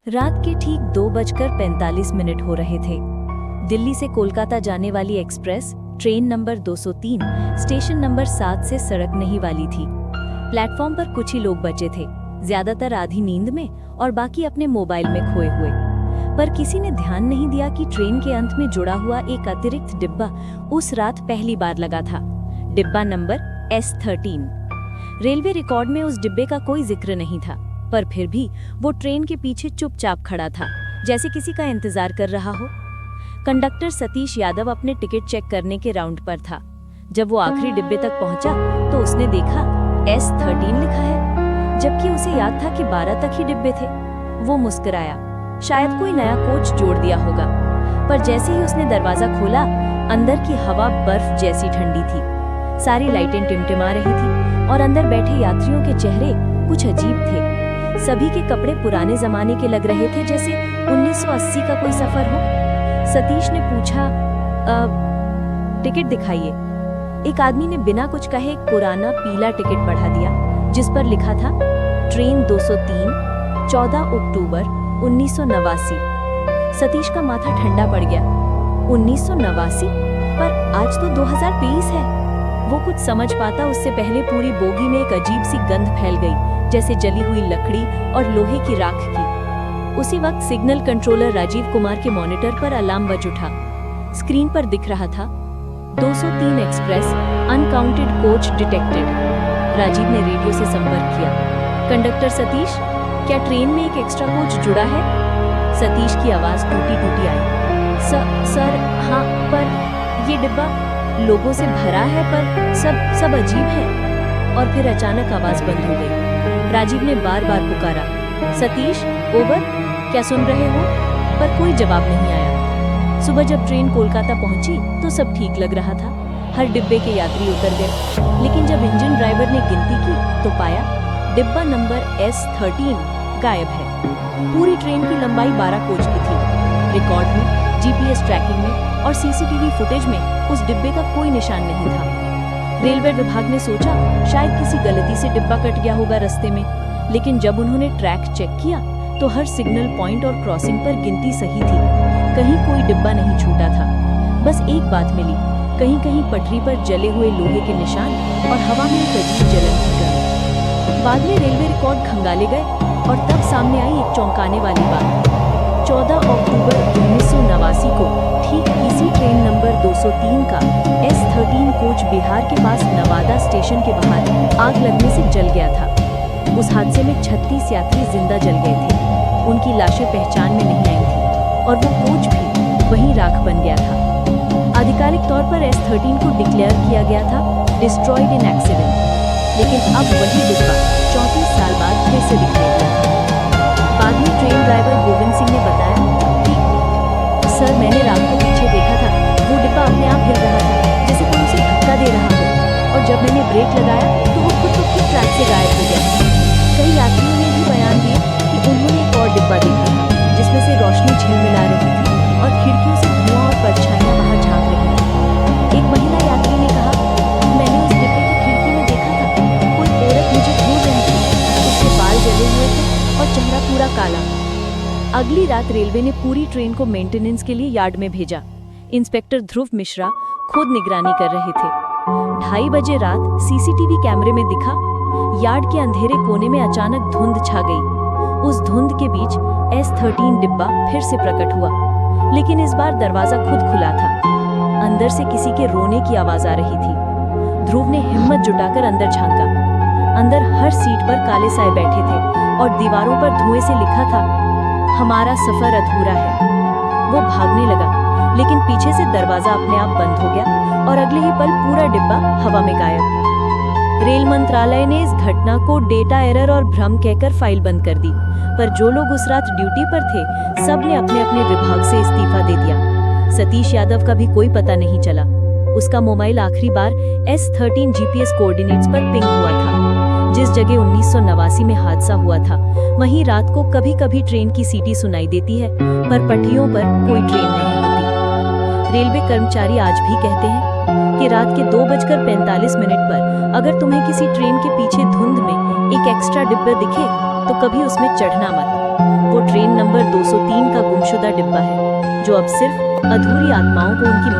रात के ठीक 2:45 हो रहे थे। दिल्ली से कोलकाता जाने वाली express train number 203 station number 7 से सड़कने ही वाली थी। प्लेटफॉर्म पर कुछ ही लोग बचे थे, ज्यादातर आधी नींद में और बाकी अपने मोबाइल में खोए हुए। पर किसी ने ध्यान नहीं दिया कि ट्रेन के अंत में जुड़ा हुआ एक अतिरिक्त डिब्बा उस रात पहली बार लगा था। डिब्बा नंबर S13। रेलवे रिकॉर्ड में उस डिब्बे का कोई जिक्र नहीं था, पर फिर भी वो ट्रेन के पीछे चुपचाप खड़ा था, जैसे किसी का इंतजार कर रहा हो। कंडक्टर सतीश यादव अपने टिकट चेक करने के राउंड पर था। जब वो आखिरी डिब्बे तक पहुंचा तो उसने देखा S13 लिखा है, जबकि उसे याद था कि 12 तक ही डिब्बे थे। वो मुस्कुराया, शायद कोई नया कोच जोड़ दिया होगा। पर जैसे ही उसने दरवाजा खोला, अंदर की हवा बर्फ जैसी ठंडी थी। सारी लाइटें टिमटिमा रही थी और अंदर बैठे यात्रियों के चेहरे कुछ अजीब थे। सभी के कपड़े पुराने जमाने के लग रहे थे, जैसे 1980 का कोई सफर हो। सतीश ने पूछा, टिकट दिखाइए। एक आदमी ने बिना कुछ कहे एक पुराना पीला टिकट बढ़ा दिया, जिस पर लिखा था ट्रेन 203 14 अक्टूबर 1989। सतीश का माथा ठंडा पड़ गया। 1989? पर आज तो 2020 है। वो कुछ समझ पाता उससे पहले पूरी बोगी में एक अजीब सी गंध फैल गई, जैसे जली हुई लकड़ी और लोहे की राख की। उसी वक्त सिग्नल कंट्रोलर राजीव कुमार के मॉनिटर पर अलार्म बज उठा। स्क्रीन पर दिख रहा था 203 express uncounted coach detected. Rajiv ने रेडियो से संपर्क किया। कंडक्टर सतीश, क्या ट्रेन में एक एक्स्ट्रा कोच जुड़ा है? सतीश की आवाज टूटी टूटी आई। सर हाँ, पर ये डिब्बा लोगों से भरा है, पर सब अजीब है। और फिर अचानक आवाज बंद हो गई। राजीव ने बार बार पुकारा, सतीश, ओवर, क्या सुन रहे हो? पर कोई जवाब नहीं आया। सुबह जब ट्रेन कोलकाता पहुंची तो सब ठीक लग रहा था। हर डिब्बे के यात्री उतर गए, लेकिन जब इंजन ड्राइवर ने गिनती की तो पाया डिब्बा नंबर S13 गायब है। पूरी ट्रेन की लंबाई 12 कोच की थी। रिकॉर्ड में, GPS ट्रैकिंग में और CCTV फुटेज में उस डिब्बे का कोई निशान नहीं था। रेलवे विभाग ने सोचा शायद किसी गलती से डिब्बा कट गया होगा रास्ते में, लेकिन जब उन्होंने ट्रैक चेक किया तो हर सिग्नल पॉइंट और क्रॉसिंग पर गिनती सही थी। कहीं कोई डिब्बा नहीं छूटा था। बस एक बात मिली, कहीं कहीं पटरी पर जले हुए लोहे के निशान और हवा में एक अजीब जलन की गंध। बाद में रेलवे रिकॉर्ड खंगाले गए और तब सामने आई एक चौंकाने वाली बात। 14 अक्टूबर 1989 को ठीक इसी ट्रेन नंबर 203 का S13 कोच बिहार के पास नवादा स्टेशन के बाहर आग लगने से जल गया था। उस हादसे में 36 यात्री जिंदा जल गए थे। उनकी लाशें पहचान में नहीं आई थी और वो कोच भी वहीं राख बन गया था। आधिकारिक तौर पर S13 को डिक्लेयर किया गया था डिस्ट्रॉयड इन एक्सीडेंट, लेकिन अब वही डिब्बा 34 साल बाद फिर से दिखाई दिया था। बाद में ट्रेन ड्राइवर गोविंद सिंह ने बताया कि सर, मैंने रात को पीछे देखा था, वो डिब्बा अपने आप हिल रहा था, जैसे कोई उसे धक्का दे रहा हो। और जब मैंने ब्रेक लगाया तो वो खुद ट्रैक से गायब हो गया। कई यात्रियों ने भी बयान दिए कि उन्होंने एक और डिब्बा देखा था, जिसमें से रोशनी झिलमिला रही थी और खिड़कियों से धुआं और परछाइयां बाहर झांक रही थी। एक महिला यात्री ने कहा, मैंने उस डिब्बे की खिड़की में देखा था, कोई औरत मुझे घूर रही थी, उसके बाल जले हुए थे और चेहरा पूरा काला। अगली रात रेलवे ने पूरी ट्रेन को मेंटेनेंस के लिए यार्ड में भेजा। इंस्पेक्टर ध्रुव मिश्रा खुद निगरानी कर रहे थे। 2:30 बजे रात CCTV कैमरे में दिखा, यार्ड के अंधेरे कोने में अचानक धुंध छा गई। उस धुंध के बीच S13 डिब्बा फिर से प्रकट हुआ, लेकिन इस बार दरवाजा खुद खुला था। अंदर से किसी के रोने की आवाज आ रही थी। ध्रुव ने हिम्मत जुटाकर अंदर झांका। अंदर हर सीट पर काले साए बैठे थे और दीवारों पर धुएं से लिखा था, हमारा सफर अधूरा है। वो भागने लगा, लेकिन पीछे से दरवाजा अपने आप बंद हो गया और अगले ही पल पूरा डिब्बा हवा में गायब। रेल मंत्रालय ने इस घटना को डेटा एरर और भ्रम कहकर फाइल बंद कर दी, पर जो लोग उस रात ड्यूटी पर थे, सब ने अपने अपने विभाग से इस्तीफा दे दिया। सतीश यादव का भी कोई पता नहीं चला। उसका मोबाइल आखिरी बार S13 GPS कोऑर्डिनेट्स पर पिंग हुआ था। जिस जगह 1989 में हादसा हुआ था, वहीं रात को कभी कभी ट्रेन की सीटी सुनाई देती है, पर पटरियों पर कोई ट्रेन नहीं होती। रेलवे कर्मचारी आज भी कहते हैं, कि रात के 2:45 पर अगर तुम्हें किसी ट्रेन के पीछे धुंध में एक एक्स्ट्रा डिब्बा दिखे तो कभी उसमें चढ़ना मत। वो ट्रेन नंबर 203 का गुमशुदा डिब्बा है जो अब सिर्फ अधूरी आत्माओं को उनकी